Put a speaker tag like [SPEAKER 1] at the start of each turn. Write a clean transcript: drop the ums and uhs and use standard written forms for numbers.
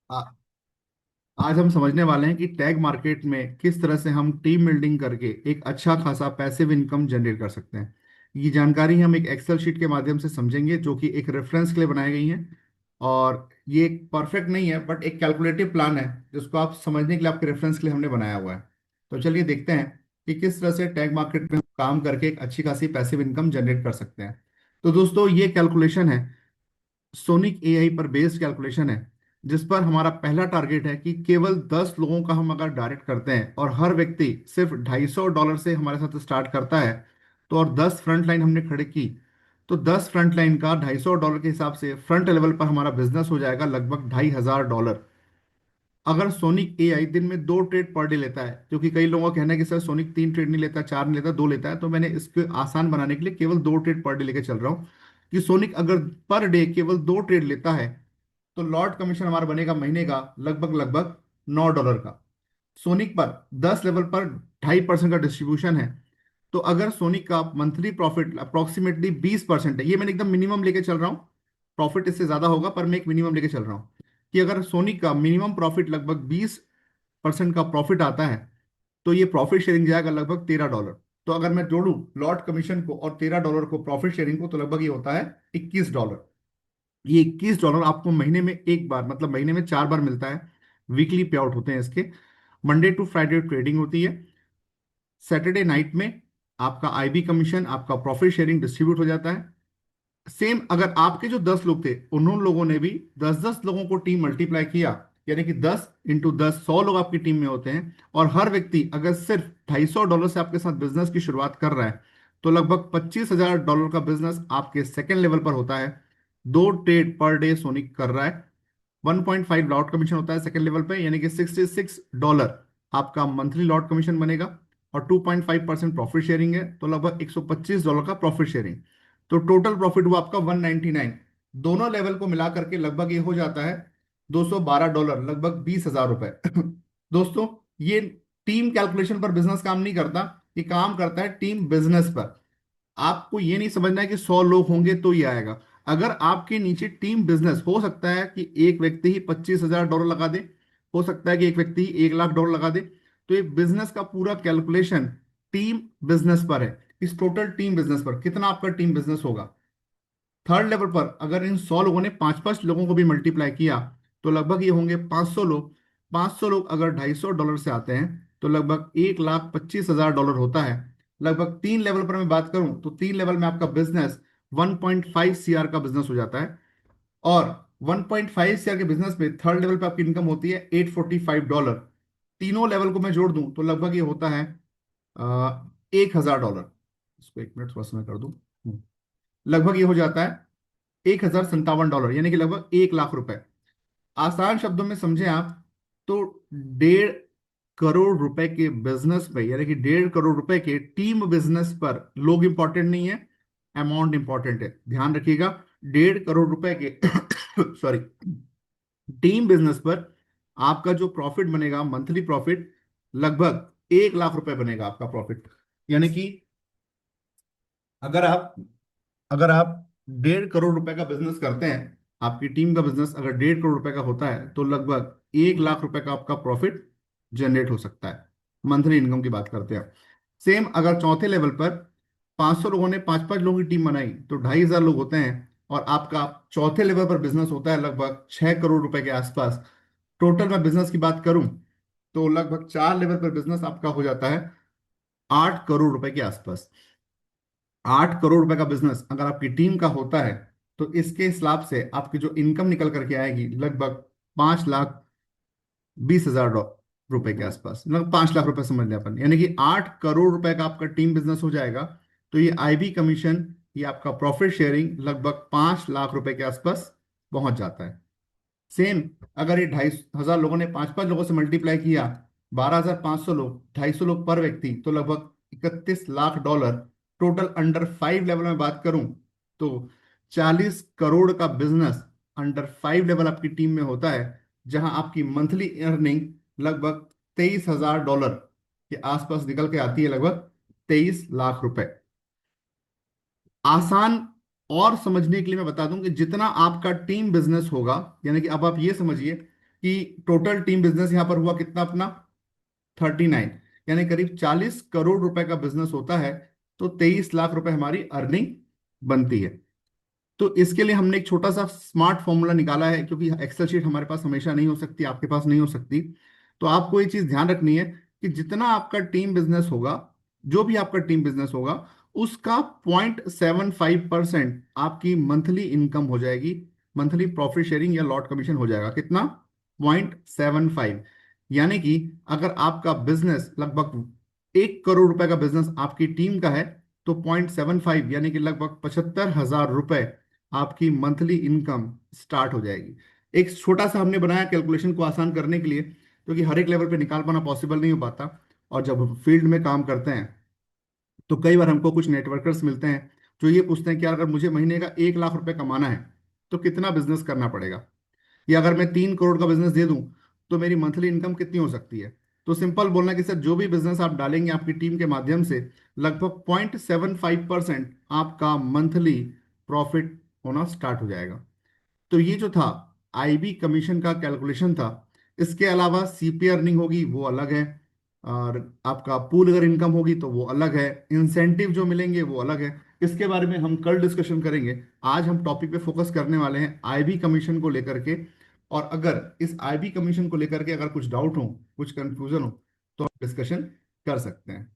[SPEAKER 1] आ- आज हम समझने वाले हैं कि टैग मार्केट में किस तरह से हम टीम बिल्डिंग करके एक अच्छा खासा पैसिव इनकम जनरेट कर सकते हैं। ये जानकारी हम एक एक्सेल शीट के माध्यम से समझेंगे, जो कि एक रेफरेंस के लिए बनाई गई है। और ये एक परफेक्ट नहीं है, बट एक कैलकुलेटिव प्लान है जिसको आप समझने के लिए, आपके रेफरेंस के लिए हमने बनाया हुआ है। तो चलिए देखते हैं कि किस तरह से टैग मार्केट में काम करके एक अच्छी खासी पैसिव इनकम जनरेट कर सकते हैं। तो दोस्तों, ये कैलकुलेशन है, सोनिक एआई पर बेस्ड कैलकुलेशन है, जिस पर हमारा पहला टारगेट है कि केवल 10 लोगों का हम अगर डायरेक्ट करते हैं और हर व्यक्ति सिर्फ $250 से हमारे साथ स्टार्ट करता है, तो और 10 फ्रंट लाइन हमने खड़े की, तो 10 फ्रंट लाइन का $250 के हिसाब से फ्रंट लेवल पर हमारा बिजनेस हो जाएगा लगभग $2500। अगर सोनिक एआई दिन में 2 ट्रेड पर डे लेता है, क्योंकि कई लोगों का कहना है कि सर सोनिक 3 ट्रेड नहीं लेता, 4 नहीं लेता, 2 लेता है, तो मैंने इसको आसान बनाने के लिए केवल 2 ट्रेड पर डे लेके चल रहा हूँ कि सोनिक अगर पर डे केवल 2 ट्रेड लेता है, तो लॉट कमीशन हमारा बनेगा महीने का लगभग लगभग $9 का। सोनिक पर 10 लेवल पर 2.5% का डिस्ट्रीब्यूशन है। तो अगर सोनिक का मंथली प्रॉफिट अप्रोक्सीमेटली 20% है, ये मैंने एकदम मिनिमम लेके चल रहा हूँ, प्रॉफिट इससे ज्यादा होगा पर मैं एक मिनिमम लेके चल रहा हूँ कि अगर सोनिक का मिनिमम प्रॉफिट लगभग 20% का प्रॉफिट आता है, तो ये प्रॉफिट शेयरिंग जाएगा लगभग $13। तो अगर मैं जोड़ूं लॉट कमीशन को और $13 को प्रॉफिट शेयरिंग को, तो लगभग ये होता है $21। ये $21 आपको महीने में एक बार, मतलब महीने में 4 बार मिलता है। वीकली पे आउट होते हैं इसके। मंडे टू फ्राइडे ट्रेडिंग होती है। सैटरडे नाइट में आपका आईबी कमीशन, आपका प्रॉफिट शेयरिंग डिस्ट्रीब्यूट हो जाता है। सेम अगर आपके जो 10 लोग थे, उन्होंने लोगों ने भी 10-10 लोगों को टीम मल्टीप्लाई किया, यानी कि 10 × 10 100 लोग आपकी टीम में होते हैं। और हर व्यक्ति अगर सिर्फ $250 से आपके साथ बिजनेस की शुरुआत कर रहा है, तो लगभग $25,000 का बिजनेस आपके सेकेंड लेवल पर होता है। 2 ट्रेड पर डे सोनिक कर रहा है। 1.5 लॉट कमीशन होता है सेकेंड लेवल पे, यानी कि $66 आपका मंथली लॉट कमीशन बनेगा। और 2.5% प्रॉफिट शेयरिंग है, तो लगभग $125 का प्रॉफिट शेयरिंग। तो टोटल प्रॉफिट हुआ आपका 199। दोनों लेवल को मिला करके लगभग ये हो जाता है $212, लगभग ₹20,000। दोस्तों, ये टीम कैलकुलेशन पर बिजनेस काम नहीं करता, ये काम करता है टीम बिजनेस पर। आपको ये नहीं समझना है कि 100 लोग होंगे तो ये आएगा। अगर आपके नीचे टीम बिजनेस, हो सकता है कि एक व्यक्ति ही $25,000 लगा दे, हो सकता है कि एक व्यक्ति ही $1,00,000 लगा दे। तो ये बिजनेस का पूरा कैलकुलेशन टीम बिजनेस पर है। इस टोटल टीम बिजनेस पर कितना आपका टीम बिजनेस होगा। थर्ड लेवल पर अगर इन 100 लोगों ने 5-5 लोगों को भी मल्टीप्लाई किया, तो लगभग ये होंगे 500 लोग। 500 लोग अगर $250 से आते हैं, तो लगभग $1,25,000 होता है। लगभग 3 लेवल पर मैं बात करूं, तो 3 लेवल में आपका बिजनेस 1.5 CR का बिजनेस हो जाता है। और 1.5 CR के बिजनेस में थर्ड लेवल पे आपकी इनकम होती है $845। तीनों लेवल को मैं जोड़ दूं, तो लगभग ये होता है 1,000 डॉलर। इसको 1 मिनट थोड़ा समय कर दूं। लगभग ये हो जाता है $1,057, यानी कि लगभग 1,00,000 रुपए। आसान शब्दों में समझें आप, तो 1.5 करोड़ रुपए के बिजनेस पे, यानी कि 1.5 करोड़ रुपए के टीम बिजनेस पर लोग इंपॉर्टेंट नहीं है, अमाउंट इंपॉर्टेंट है। ध्यान रखिएगा, 1.5 करोड़ रुपए के सॉरी, टीम बिजनेस पर आपका जो प्रॉफिट बनेगा मंथली प्रॉफिट, लगभग 1,00,000 रुपए बनेगा आपका प्रॉफिट। यानी कि अगर आप अगर आप 1.5 करोड़ रुपए का बिजनेस करते हैं, आपकी टीम का बिजनेस अगर 1.5 करोड़ रुपए का होता है, तो लगभग 1,00,000 रुपए का आपका प्रॉफिट जनरेट हो सकता है। मंथली इनकम की बात करते हैं। सेम अगर चौथे लेवल पर 500 लोगों ने 5-5 लोगों की टीम बनाई, तो 2,500 लोग होते हैं। और आपका चौथे लेवल पर बिजनेस होता है लगभग 6 करोड़ रुपए के आसपास। टोटल मैं बिजनेस की बात करूं, तो लगभग 4 लेवल पर बिजनेस आपका हो जाता है 8 करोड़ रुपए के आसपास। 8 करोड़ रुपए का बिजनेस अगर आपकी टीम का होता है, तो इसके हिसाब से आपकी जो इनकम निकल करके आएगी लगभग 5,20,000 रुपए के आसपास, लगभग 5 लाख रुपए समझ लें अपन, यानी कि 8 करोड़ रुपए का आपका टीम बिजनेस हो जाएगा। तो ये आईबी कमीशन, ये आपका प्रॉफिट शेयरिंग लगभग 5 लाख रुपए के आसपास पहुंच जाता है। सेम अगर ये 2,500 लोगों ने 5-5 लोगों से मल्टीप्लाई किया, 12,500 लोग, 250 लोग पर व्यक्ति, तो लगभग $31 लाख। टोटल अंडर 5 लेवल में बात करूं, तो 40 करोड़ का बिजनेस अंडर 5 लेवल आपकी टीम में होता है, जहां आपकी मंथली अर्निंग लगभग $23,000 के आसपास निकल के आती है, लगभग 23 लाख रुपए। आसान और समझने के लिए मैं बता दूं कि जितना आपका टीम बिजनेस होगा, यानी कि अब आप ये समझिए कि टोटल टीम बिजनेस यहाँ पर हुआ कितना अपना, 39, यानी करीब 40 करोड़ रुपए का बिजनेस होता है तो 23 लाख रुपए हमारी अर्निंग बनती है। तो इसके लिए हमने एक छोटा सा स्मार्ट फॉर्मूला निकाला है, क्योंकि एक्सेल शीट हमारे पास हमेशा नहीं हो सकती, आपके पास नहीं हो सकती। तो आपको ये चीज ध्यान रखनी है कि जितना आपका टीम बिजनेस होगा, जो भी आपका टीम बिजनेस होगा, उसका 0.75% आपकी मंथली इनकम हो जाएगी, मंथली प्रॉफिट शेयरिंग या लॉट कमीशन हो जाएगा। कितना? 0.75। यानी कि अगर आपका बिजनेस लगभग 1 करोड़ रुपए का बिजनेस आपकी टीम का है, तो 0.75 यानी कि लगभग 75,000 रुपए आपकी मंथली इनकम स्टार्ट हो जाएगी। एक छोटा सा हमने बनाया कैलकुलेशन को आसान करने के लिए, क्योंकि हर एक लेवल पे निकाल पाना पॉसिबल नहीं हो पाता। और जब हम फील्ड में काम करते हैं तो कई बार हमको कुछ नेटवर्कर्स मिलते हैं जो ये पूछते हैं कि अगर मुझे महीने का 1 लाख रुपए कमाना है तो कितना बिजनेस करना पड़ेगा, या अगर मैं 3 करोड़ का बिजनेस दे दूं तो मेरी मंथली इनकम कितनी हो सकती है। तो सिंपल बोलना कि सर जो भी बिजनेस आप डालेंगे आपकी टीम के माध्यम से, लगभग 0.75% आपका मंथली प्रॉफिट होना स्टार्ट हो जाएगा। तो ये जो था आईबी कमीशन का कैलकुलेशन था। इसके अलावा सीपी अर्निंग होगी वो अलग है, और आपका पूल अगर इनकम होगी तो वो अलग है, इंसेंटिव जो मिलेंगे वो अलग है। इसके बारे में हम कल डिस्कशन करेंगे। आज हम टॉपिक पे फोकस करने वाले हैं आईबी कमीशन को लेकर के। और अगर इस आईबी कमीशन को लेकर के अगर कुछ डाउट हो, कुछ कंफ्यूजन हो, तो हम डिस्कशन कर सकते हैं।